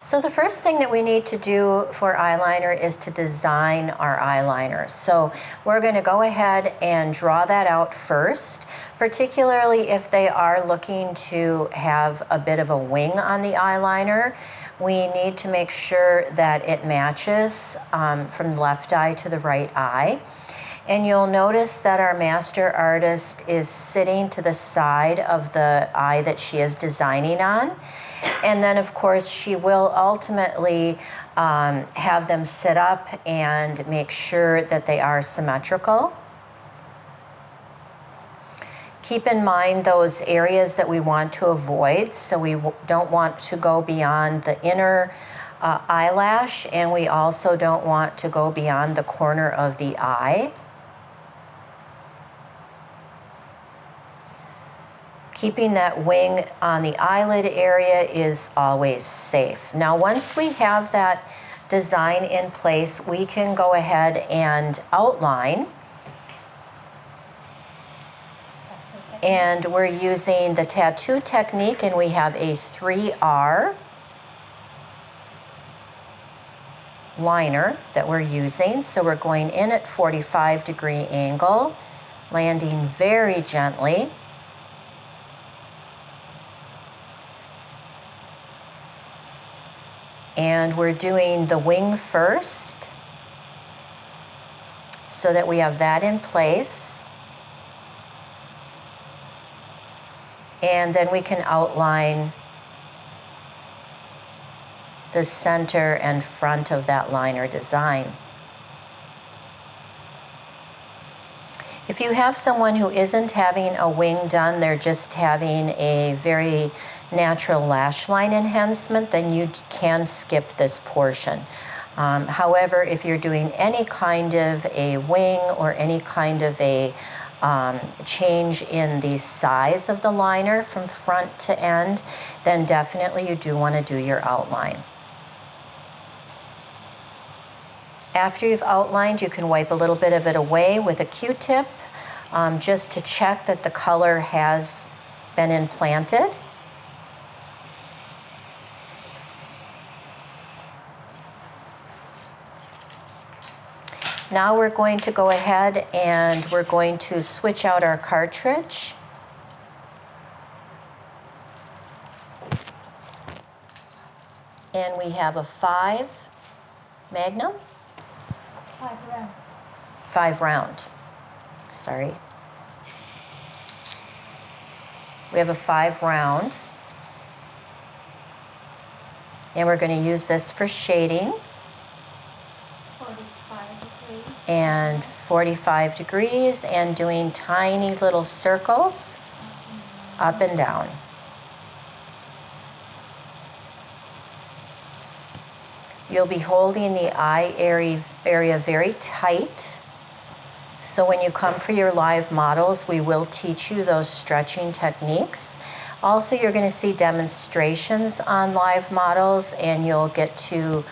So the first thing that we need to do for eyeliner is to design our eyeliner. So we're going to go ahead and draw that out first, particularly if they are looking to have a bit of a wing on the eyeliner. We need to make sure that it matches from the left eye to the right eye. And you'll notice that our master artist is sitting to the side of the eye that she is designing on. And then, of course, she will ultimately have them sit up and make sure that they are symmetrical. Keep in mind those areas that we want to avoid. So we don't want to go beyond the inner eyelash, and we also don't want to go beyond the corner of the eye. Keeping that wing on the eyelid area is always safe. Now, once we have that design in place, we can go ahead and outline. And we're using the tattoo technique, and we have a 3R liner that we're using. So we're going in at 45-degree angle, landing very gently. And we're doing the wing first so that we have that in place. And then we can outline the center and front of that liner design. If you have someone who isn't having a wing done, they're just having a very natural lash line enhancement, then you can skip this portion. However, if you're doing any kind of a wing or any kind of a change in the size of the liner from front to end, then definitely you do want to do your outline. After you've outlined, you can wipe a little bit of it away with a Q-tip just to check that the color has been implanted. Now we're going to go ahead and we're going to switch out our cartridge. And we have a 5 Magnum. 5 round. 5 round. Sorry. We have a 5 round. And we're going to use this for shading. 45 degrees. And 45 degrees and doing tiny little circles up and down. You'll be holding the eye area very tight. So when you come for your live models, we will teach you those stretching techniques. Also, you're going to see demonstrations on live models, and you'll get to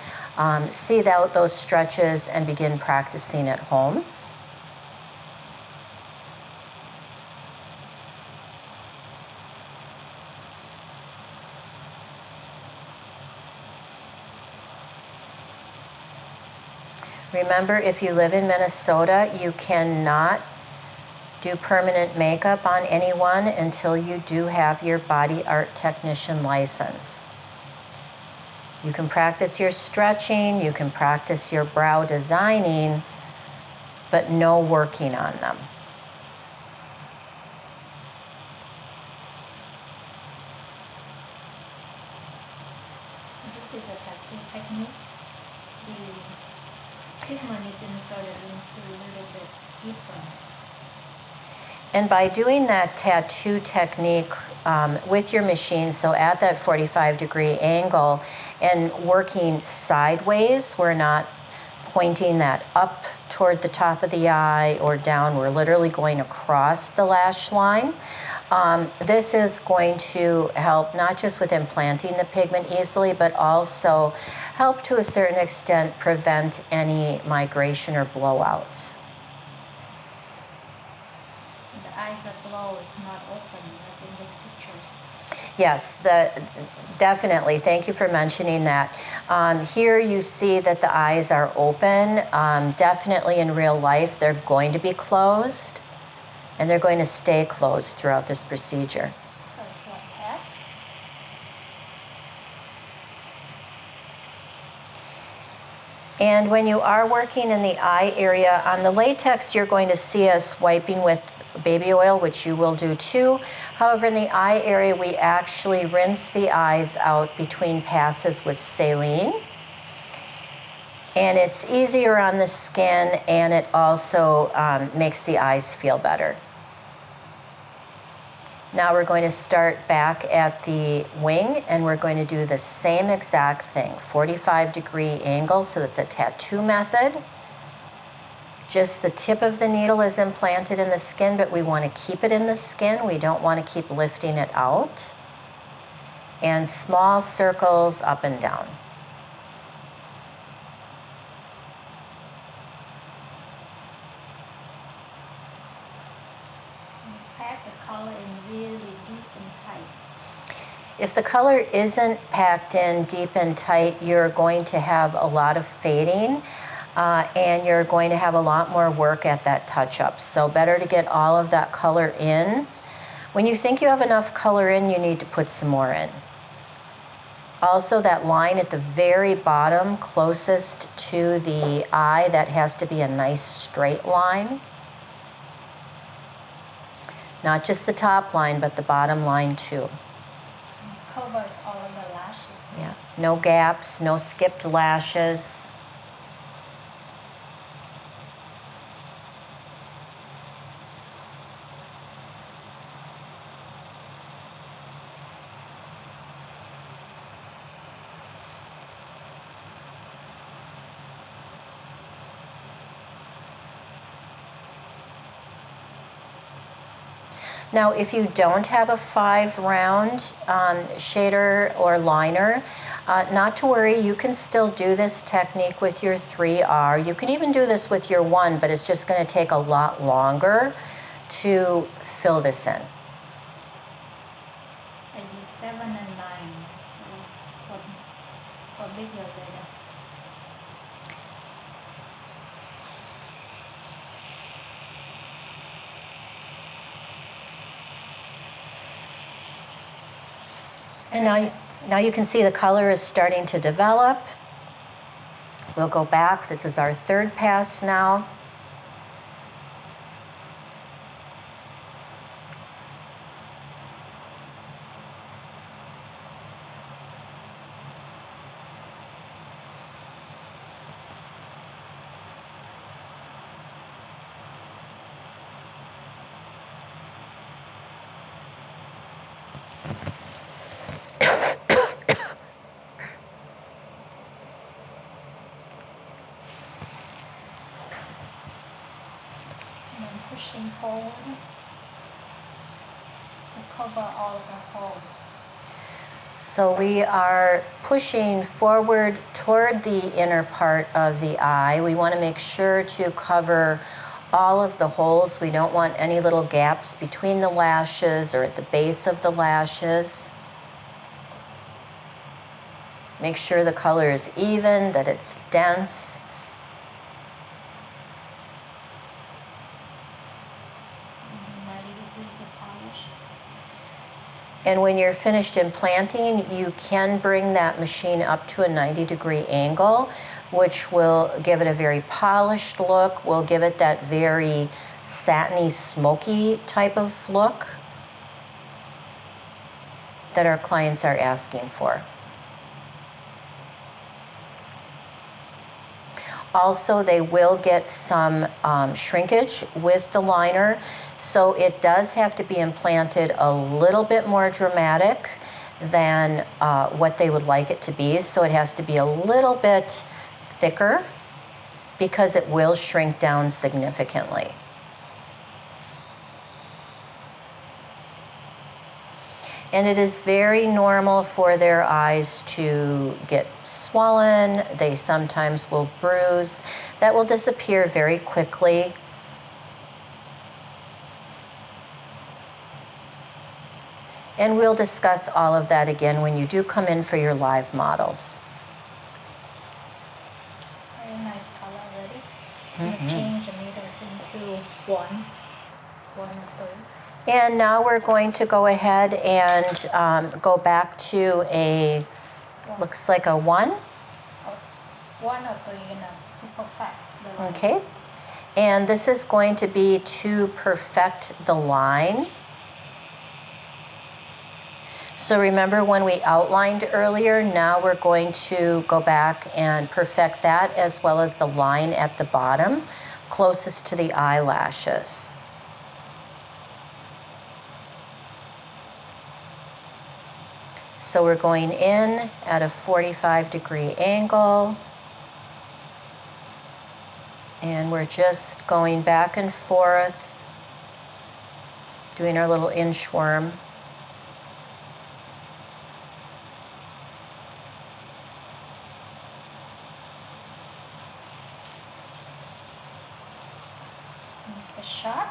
see those stretches and begin practicing at home. Remember, if you live in Minnesota, you cannot do permanent makeup on anyone until you do have your body art technician license. You can practice your stretching, you can practice your brow designing, but no working on them. This is a tattoo technique. The pigment is inserted into a little bit deeper. And by doing that tattoo technique with your machine, so at that 45-degree angle and working sideways, we're not pointing that up toward the top of the eye or down, we're literally going across the lash line. This is going to help not just with implanting the pigment easily, but also help to a certain extent prevent any migration or blowouts. The eyes are blow closed, not open, like in these pictures. Yes, definitely. Thank you for mentioning that. Here you see that the eyes are open. Definitely in real life, they're going to be closed, and they're going to stay closed throughout this procedure. So it's like S. And when you are working in the eye area, on the latex, you're going to see us wiping with baby oil, which you will do too. However, in the eye area, we actually rinse the eyes out between passes with saline. And it's easier on the skin, and it also makes the eyes feel better. Now we're going to start back at the wing, and we're going to do the same exact thing, 45-degree angle, so it's a tattoo method. Just the tip of the needle is implanted in the skin, but we want to keep it in the skin. We don't want to keep lifting it out. And small circles up and down. Pack the color in really deep and tight. If the color isn't packed in deep and tight, you're going to have a lot of fading, and you're going to have a lot more work at that touch-up. So better to get all of that color in. When you think you have enough color in, you need to put some more in. Also, that line at the very bottom, closest to the eye, that has to be a nice straight line. Not just the top line, but the bottom line too. Covers all of the lashes. Yeah, no gaps, no skipped lashes. Now, if you don't have a 5-round shader or liner, not to worry, you can still do this technique with your 3R. You can even do this with your 1, but it's just going to take a lot longer to fill this in. I use 7 and 9 for bigger data. And now you can see the color is starting to develop. We'll go back. This is our 3rd pass now. Pushing forward to cover all the holes. So we are pushing forward toward the inner part of the eye. We want to make sure to cover all of the holes. We don't want any little gaps between the lashes or at the base of the lashes. Make sure the color is even, that it's dense. And when you're finished implanting, you can bring that machine up to a 90-degree angle, which will give it a very polished look, will give it that very satiny, smoky type of look that our clients are asking for. Also, they will get some shrinkage with the liner, so it does have to be implanted a little bit more dramatic than what they would like it to be. So it has to be a little bit thicker because it will shrink down significantly. And it is very normal for their eyes to get swollen. They sometimes will bruise. That will disappear very quickly. And we'll discuss all of that again when you do come in for your live models. Very nice color already. I'm gonna change the meters into one or three. And now we're going to go ahead and go back to a, looks like a 1. One or three enough to perfect the line. Okay. And this is going to be to perfect the line. So remember when we outlined earlier, now we're going to go back and perfect that as well as the line at the bottom, closest to the eyelashes. So we're going in at a 45-degree angle. And we're just going back and forth, doing our little inchworm. Make it sharp.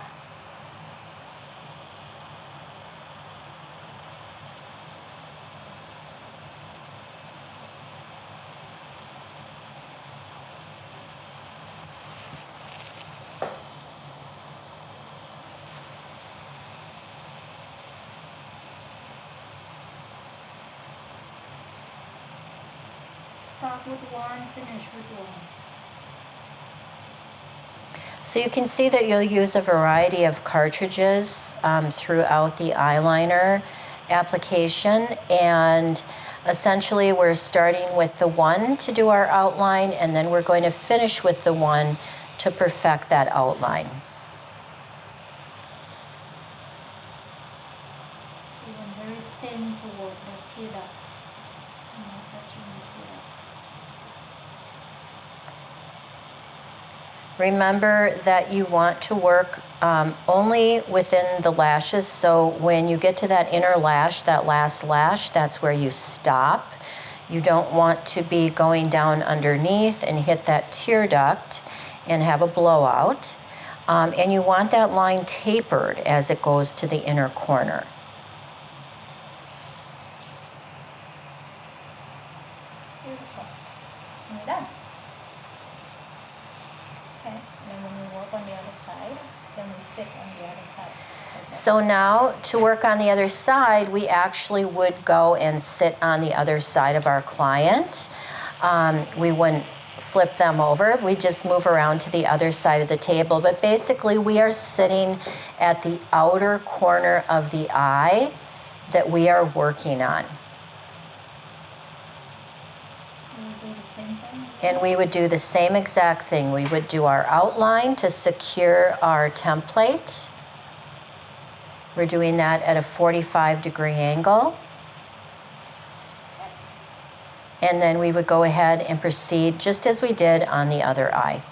Start with one, finish with one. So you can see that you'll use a variety of cartridges throughout the eyeliner application, and essentially we're starting with the 1 to do our outline, and then we're going to finish with the 1 to perfect that outline. Even very thin toward the tear duct. Not touching the tear ducts. Remember that you want to work only within the lashes, so when you get to that inner lash, that last lash, that's where you stop. You don't want to be going down underneath and hit that tear duct and have a blowout. And you want that line tapered as it goes to the inner corner. Beautiful. And done. Okay, then when we work on the other side, then we sit on the other side. Okay. So now to work on the other side, we actually would go and sit on the other side of our client. We wouldn't flip them over. We just move around to the other side of the table. But basically we are sitting at the outer corner of the eye that we are working on. We do the same thing. And we would do the same exact thing. We would do our outline to secure our template. We're doing that at a 45-degree angle. And then we would go ahead and proceed just as we did on the other eye.